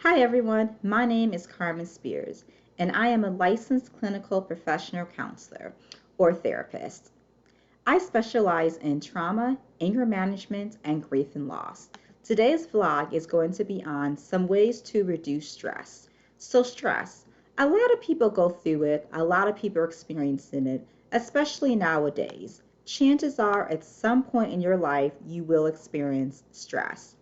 Hi everyone, my name is Carmen Spears, and I am a licensed clinical professional counselor or therapist. I specialize in trauma, anger management, and grief and loss. Today's vlog is going to be on some ways to reduce stress. So, stress, a lot of people go through it, a lot of people are experiencing it, especially nowadays. Chances are at some point in your life you will experience stress.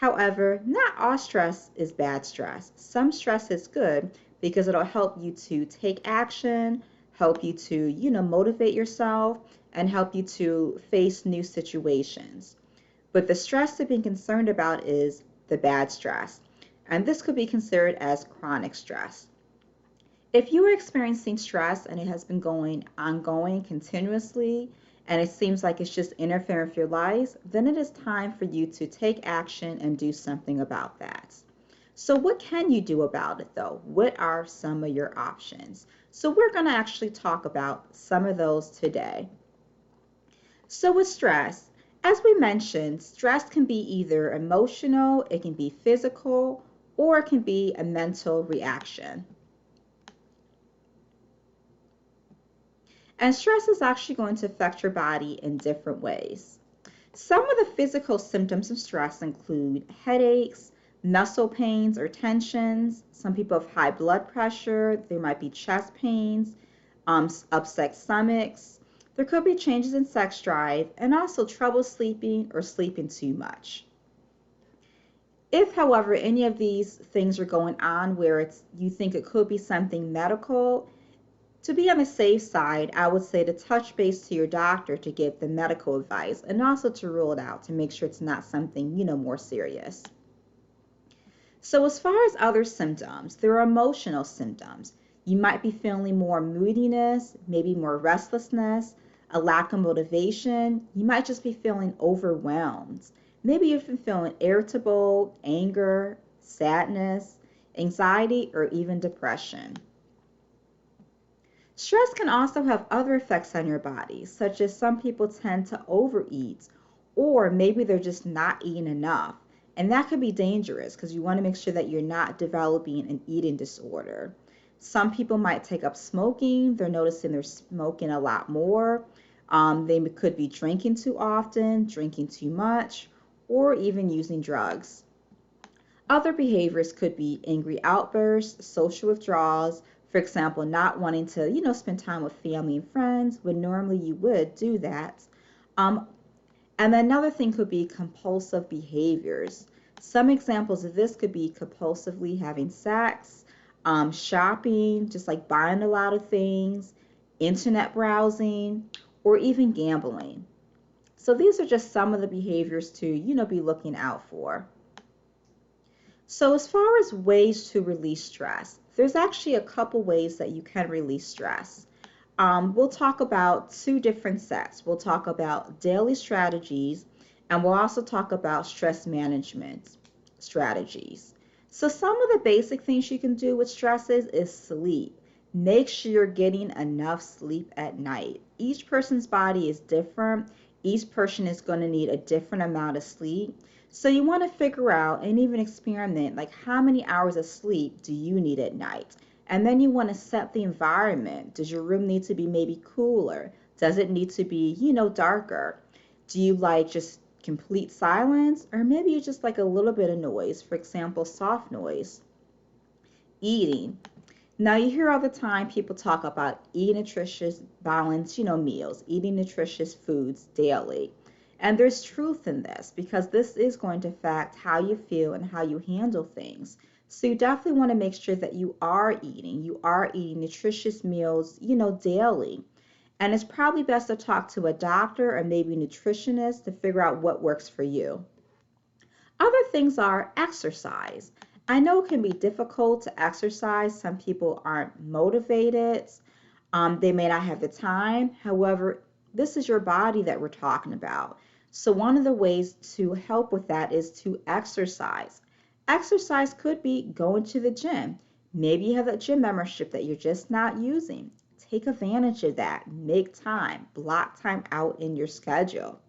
However, not all stress is bad stress. Some stress is good because it'll help you to take action, help you to, motivate yourself and help you to face new situations. But the stress to be concerned about is the bad stress. And this could be considered as chronic stress. If you are experiencing stress and it has been going ongoing continuously, and it seems like it's just interfering with your life, then it is time for you to take action and do something about that. So, what can you do about it though? What are some of your options? So, we're going to actually talk about some of those today. So, with stress, as we mentioned, stress can be either emotional, it can be physical, or it can be a mental reaction. And stress is actually going to affect your body in different ways. Some of the physical symptoms of stress include headaches, muscle pains or tensions. Some people have high blood pressure. There might be chest pains, upset stomachs. There could be changes in sex drive and also trouble sleeping or sleeping too much. If, however, any of these things are going on where you think it could be something medical, to be on the safe side, I would say to touch base to your doctor to get the medical advice and also to rule it out to make sure it's not something, more serious. So, as far as other symptoms, there are emotional symptoms. You might be feeling more moodiness, maybe more restlessness, a lack of motivation. You might just be feeling overwhelmed. Maybe you've been feeling irritable, anger, sadness, anxiety, or even depression. Stress can also have other effects on your body, such as some people tend to overeat, or maybe they're just not eating enough. And that can be dangerous because you want to make sure that you're not developing an eating disorder. Some people might take up smoking, they're noticing they're smoking a lot more. They could be drinking too often, drinking too much, or even using drugs. Other behaviors could be angry outbursts, social withdrawals, for example, not wanting to, spend time with family and friends when normally you would do that. Um, and another thing could be compulsive behaviors. Some examples of this could be compulsively having sex, shopping, just like buying a lot of things, internet browsing, or even gambling. So these are just some of the behaviors to, be looking out for. So, as far as ways to release stress, there's actually a couple ways that you can release stress. We'll talk about two different sets. We'll talk about daily strategies and we'll also talk about stress management strategies. So, some of the basic things you can do with stresses is sleep. Make sure you're getting enough sleep at night. Each person's body is different, each person is going to need a different amount of sleep. So you want to figure out and even experiment like how many hours of sleep do you need at night? And then you want to set the environment. Does your room need to be maybe cooler? Does it need to be, darker? Do you like just complete silence? Or maybe you just like a little bit of noise, for example, soft noise. Eating. Now you hear all the time people talk about eating nutritious, balanced, meals, eating nutritious foods daily. And there's truth in this because this is going to affect how you feel and how you handle things. So you definitely want to make sure that you are eating nutritious meals, daily. And it's probably best to talk to a doctor or maybe a nutritionist to figure out what works for you. Other things are exercise. I know it can be difficult to exercise. Some people aren't motivated. They may not have the time. However, this is your body that we're talking about. So, one of the ways to help with that is to exercise. Exercise could be going to the gym. Maybe you have a gym membership that you're just not using. Take advantage of that. Make time, block time out in your schedule.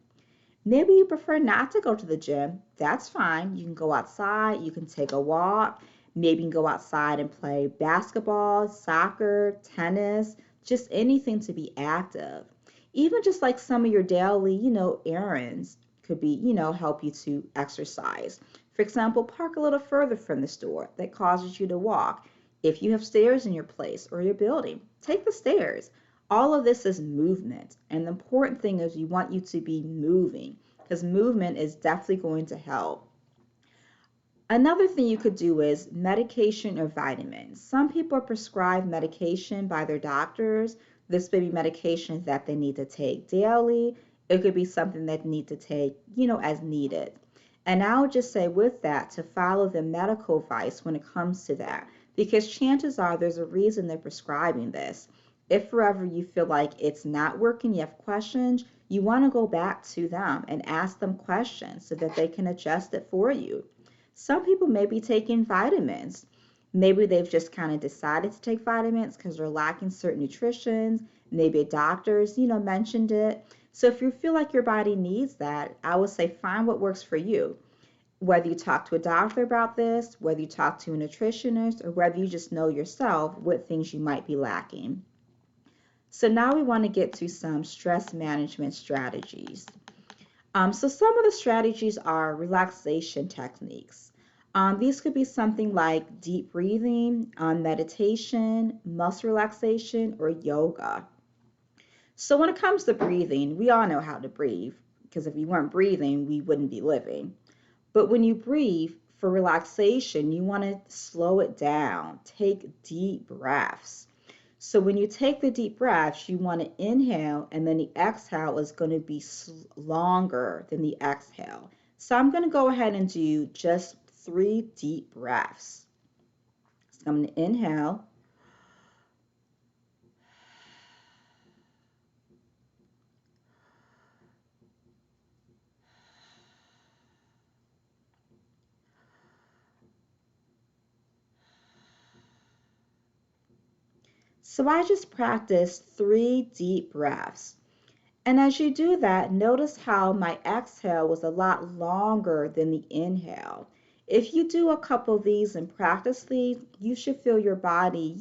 Maybe you prefer not to go to the gym. That's fine. You can go outside, you can take a walk. Maybe you can go outside and play basketball, soccer, tennis, just anything to be active. Even just like some of your daily, errands could be, help you to exercise. For example, park a little further from the store that causes you to walk. If you have stairs in your place or your building, take the stairs. All of this is movement. And the important thing is you want you to be moving because movement is definitely going to help. Another thing you could do is medication or vitamins. Some people are prescribed medication by their doctors. This may be medication that they need to take daily. It could be something that they need to take, as needed. And I would just say with that to follow the medical advice when it comes to that, because chances are there's a reason they're prescribing this. If forever you feel like it's not working, you have questions, you want to go back to them and ask them questions so that they can adjust it for you. Some people may be taking vitamins. Maybe they've just kind of decided to take vitamins because they're lacking certain nutrition. Maybe doctors, mentioned it. So if you feel like your body needs that, I would say find what works for you. Whether you talk to a doctor about this, whether you talk to a nutritionist, or whether you just know yourself what things you might be lacking. So now we want to get to some stress management strategies. So some of the strategies are relaxation techniques. These could be something like deep breathing, meditation, muscle relaxation, or yoga. So when it comes to breathing, we all know how to breathe because if we weren't breathing, we wouldn't be living. But when you breathe for relaxation, you want to slow it down. Take deep breaths. So when you take the deep breaths, you want to inhale, and then the exhale is going to be longer than the exhale. So I'm going to go ahead and do just 3 deep breaths. So I'm going to inhale. So I just practiced 3 deep breaths. And as you do that, notice how my exhale was a lot longer than the inhale. If you do a couple of these and practice these, you should feel your body,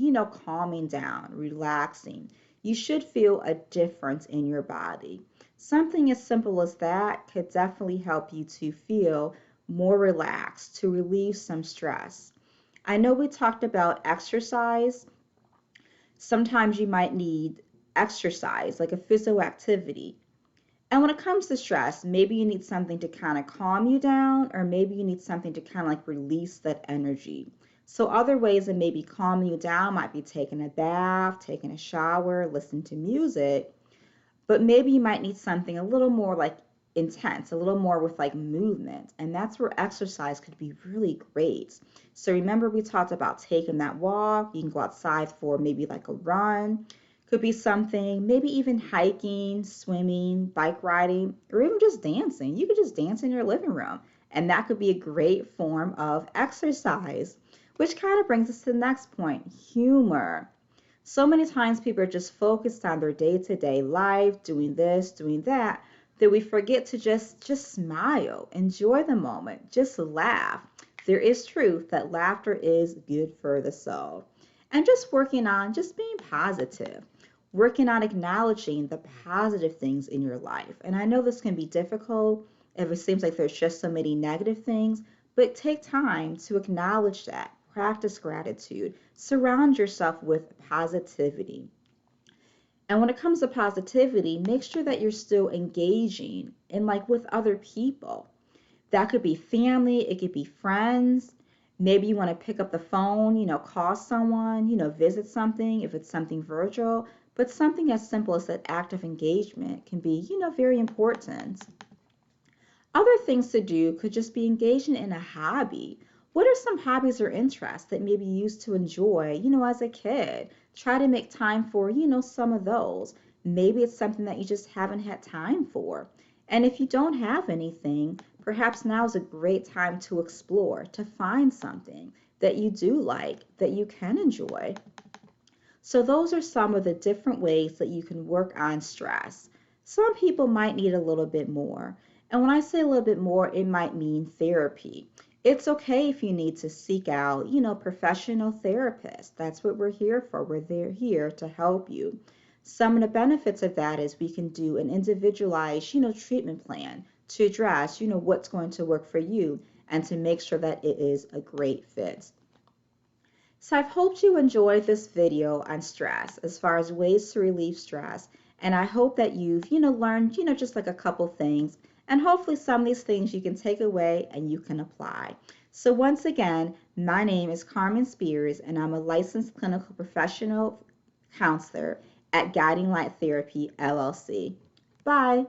calming down, relaxing. You should feel a difference in your body. Something as simple as that could definitely help you to feel more relaxed, to relieve some stress. I know we talked about exercise. Sometimes you might need exercise, like a physical activity. And when it comes to stress, maybe you need something to kind of calm you down, or maybe you need something to kind of like release that energy. So, other ways that maybe calming you down might be taking a bath, taking a shower, listening to music. But maybe you might need something a little more like intense, a little more with like movement. And that's where exercise could be really great. So remember we talked about taking that walk. You can go outside for maybe like a run. Could be something, maybe even hiking, swimming, bike riding, or even just dancing. You could just dance in your living room. And that could be a great form of exercise, which kind of brings us to the next point, humor. So many times people are just focused on their day-to-day life, doing this, doing that, that we forget to just smile, enjoy the moment, just laugh. There is truth that laughter is good for the soul. And just working on just being positive, working on acknowledging the positive things in your life. And I know this can be difficult if it seems like there's just so many negative things, but take time to acknowledge that. Practice gratitude. Surround yourself with positivity. And when it comes to positivity, make sure that you're still engaging in like with other people. That could be family, it could be friends. Maybe you want to pick up the phone, call someone, visit something if it's something virtual. But something as simple as that act of engagement can be, very important. Other things to do could just be engaging in a hobby. What are some hobbies or interests that maybe you used to enjoy, as a kid? Try to make time for, some of those. Maybe it's something that you just haven't had time for. And if you don't have anything, perhaps now is a great time to explore, to find something that you do like, that you can enjoy. So those are some of the different ways that you can work on stress. Some people might need a little bit more. And when I say a little bit more, it might mean therapy. It's okay if you need to seek out, professional therapists. That's what we're here for. We're there here to help you. Some of the benefits of that is we can do an individualized, treatment plan to address, what's going to work for you and to make sure that it is a great fit. So I've hoped you enjoyed this video on stress as far as ways to relieve stress. And I hope that you've, learned, just like a couple things. And hopefully some of these things you can take away and you can apply. So once again, my name is Carmen Spears and I'm a licensed clinical professional counselor at Guiding Light Therapy, LLC. Bye.